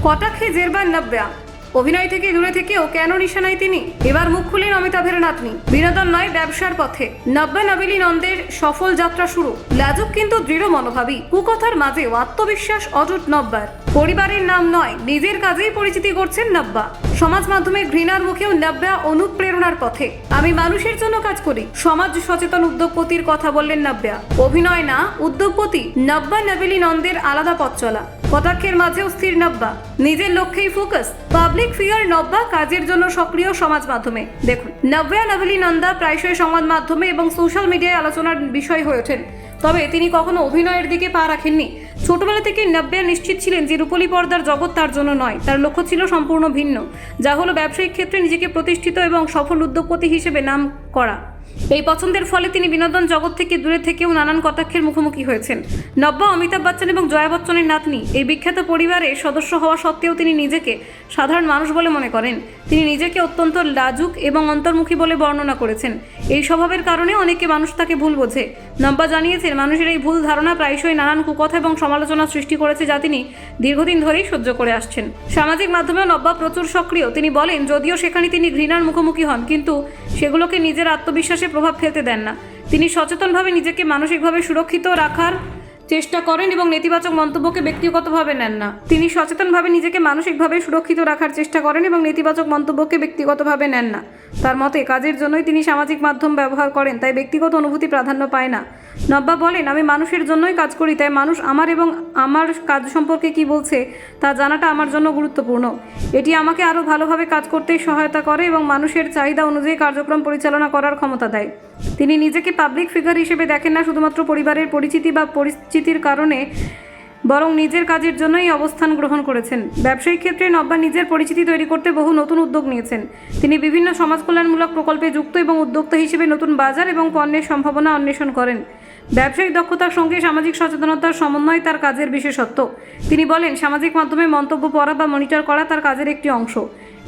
কটাক্ষে জেরবার নব্যা। অভিনয় থেকে দূরে থেকেও কেন নিশানায় তিনি? এবার মুখ খুলেন অমিতাভের নাতনি। বিনোদন নয়, ব্যবসার পথে নব্যা নবেলি নন্দের সফল যাত্রা শুরু। লাজুক কিন্তু দৃঢ় মনোভাবী, কুকথার মাঝেও আত্মবিশ্বাস অটুট নব্যার। পরিবারের নাম নয়, নিজের কাজেই পরিচিতি করছেন নব্যা। সমাজ মাধ্যমে ঘৃণার মুখেও নব্যা অনুপ্রেরণার পথে। আমি মানুষের জন্য কাজ করি, সমাজ সচেতন উদ্যোগপতির কথা বললেন নব্যা। অভিনয় না, উদ্যোগপতি নব্যা নবেলি নন্দের আলাদা পথ চলা। কটাক্ষের মাঝেও স্থির নব্যা, নিজের লক্ষ্যেই ফোকাস। পাবলিক ফিগার নব্যা, কাজের জন্য সক্রিয় সমাজ মাধ্যমে। দেখুন, নব্যা নবেলি নন্দা প্রায়শই সংবাদ মাধ্যমে এবং সোশ্যাল মিডিয়ায় আলোচনার বিষয় হয়ে ওঠেন। তবে তিনি কখনো অভিনয়ের দিকে পা রাখেননি। ছোটবেলা থেকে নব্যা নিশ্চিত ছিলেন যে রূপলী পর্দার জগৎ তার জন্য নয়। তার লক্ষ্য ছিল সম্পূর্ণ ভিন্ন, যা হলো ব্যবসায়িক ক্ষেত্রে নিজেকে প্রতিষ্ঠিত এবং সফল উদ্যোগপতি হিসেবে নাম করা। এই পছন্দের ফলে তিনি বিনোদন জগৎ থেকে দূরে থেকেও নানান কটাক্ষের মুখোমুখি হয়েছেন। নব্যা অমিতাভ বচ্চন এবং জয়া বচ্চনের নাতনি। এই বিখ্যাত পরিবারের সদস্য হওয়া সত্ত্বেও তিনি নিজেকে সাধারণ মানুষ বলে মনে করেন। তিনি নিজেকে অত্যন্ত লাজুক এবং অন্তর্মুখী বলে বর্ণনা করেছেন। এই স্বভাবের কারণে অনেকে মানুষ তাকে ভুল বোঝে। নব্যা জানিয়েছেন, মানুষের এই ভুল ধারণা প্রায়শই নানান কুকথা এবং সমালোচনা সৃষ্টি করেছে, যা তিনি দীর্ঘদিন ধরেই সহ্য করে আসছেন। সামাজিক মাধ্যমেও নব্যা প্রচুর সক্রিয়। তিনি বলেন, যদিও সেখানে তিনি ঘৃণার মুখোমুখি হন, কিন্তু সেগুলোকে নিজের আত্মবিশ্বাসে প্রভাব ফেলতে দেন না। তিনি সচেতনভাবে নিজেকে মানসিকভাবে সুরক্ষিত রাখার চেষ্টা করেন এবং নেতিবাচক মন্তব্যকে ব্যক্তিগতভাবে নেন না। তিনি সচেতনভাবে নিজেকে মানসিকভাবে সুরক্ষিত রাখার চেষ্টা করেন এবং নেতিবাচক মন্তব্যকে ব্যক্তিগতভাবে নেন না। তার মতে, কাজের জন্যই তিনি সামাজিক মাধ্যম ব্যবহার করেন, তাই ব্যক্তিগত অনুভূতি প্রাধান্য পায় না। নব্যা বলেন, আমি মানুষের জন্যই কাজ করি, তাই মানুষ আমার এবং আমার কাজ সম্পর্কে কি বলছে তা জানাটা আমার জন্য গুরুত্বপূর্ণ। এটি আমাকে আরও ভালোভাবে কাজ করতে সহায়তা করে এবং মানুষের চাহিদা অনুযায়ী কার্যক্রম পরিচালনা করার ক্ষমতা দেয়। তিনি নিজেকে পাবলিক ফিগার হিসেবে দেখেন না শুধুমাত্র পরিবারের পরিচিতি বা পরিস্থিতির কারণে, বরং নিজের কাজের জন্যই অবস্থান গ্রহণ করেছেন। ব্যবসায়িক ক্ষেত্রে নব্যা নিজের পরিচিতি তৈরি করতে বহু নতুন উদ্যোগ নিয়েছেন। তিনি বিভিন্ন সমাজ কল্যাণমূলক প্রকল্পে যুক্ত এবং উদ্যোক্তা হিসেবে নতুন বাজার এবং পণ্যের সম্ভাবনা অন্বেষণ করেন। ব্যবসায়িক দক্ষতার সঙ্গে সামাজিক সচেতনতার সমন্বয় তার কাজের বিশেষত্ব। তিনি বলেন, সামাজিক মাধ্যমে মন্তব্য পড়া বা মনিটর করা তার কাজের একটি অংশ।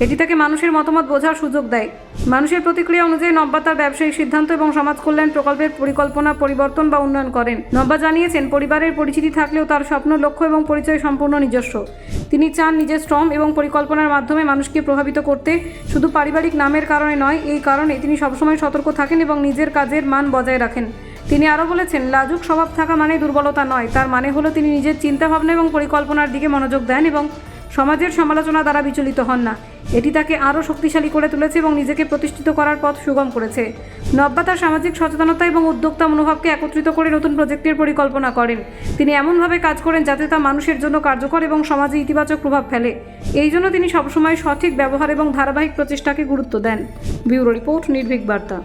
এটি তাকে মানুষের মতামত বোঝার সুযোগ দেয়। মানুষের প্রতিক্রিয়া অনুযায়ী নব্যা তার ব্যবসায়িক সিদ্ধান্ত এবং সমাজ কল্যাণ প্রকল্পের পরিকল্পনা পরিবর্তন বা উন্নয়ন করেন। নব্যা জানিয়েছেন, পরিবারের পরিচিতি থাকলেও তার স্বপ্ন, লক্ষ্য এবং পরিচয় সম্পূর্ণ নিজস্ব। তিনি চান নিজের শ্রম এবং পরিকল্পনার মাধ্যমে মানুষকে প্রভাবিত করতে, শুধু পারিবারিক নামের কারণে নয়। এই কারণে তিনি সবসময় সতর্ক থাকেন এবং নিজের কাজের মান বজায় রাখেন। তিনি আরও বলেছেন, লাজুক স্বভাব থাকা মানে দুর্বলতা নয়, তার মানে হলো তিনি নিজের চিন্তাভাবনা এবং পরিকল্পনার দিকে মনোযোগ দেন এবং সমাজের সমালোচনা দ্বারা বিচলিত হন না। এটি তাকে আরও শক্তিশালী করে তুলেছে এবং নিজেকে প্রতিষ্ঠিত করার পথ সুগম করেছে। নব্যা তার সামাজিক সচেতনতা এবং উদ্যোক্তা মনোভাবকে একত্রিত করে নতুন প্রজেক্টের পরিকল্পনা করেন। তিনি এমনভাবে কাজ করেন যাতে তা মানুষের জন্য কার্যকর এবং সমাজে ইতিবাচক প্রভাব ফেলে। এই জন্য তিনি সবসময় সঠিক ব্যবহার এবং ধারাবাহিক প্রচেষ্টাকে গুরুত্ব দেন। ব্যুরো রিপোর্ট, নির্ভীক বার্তা।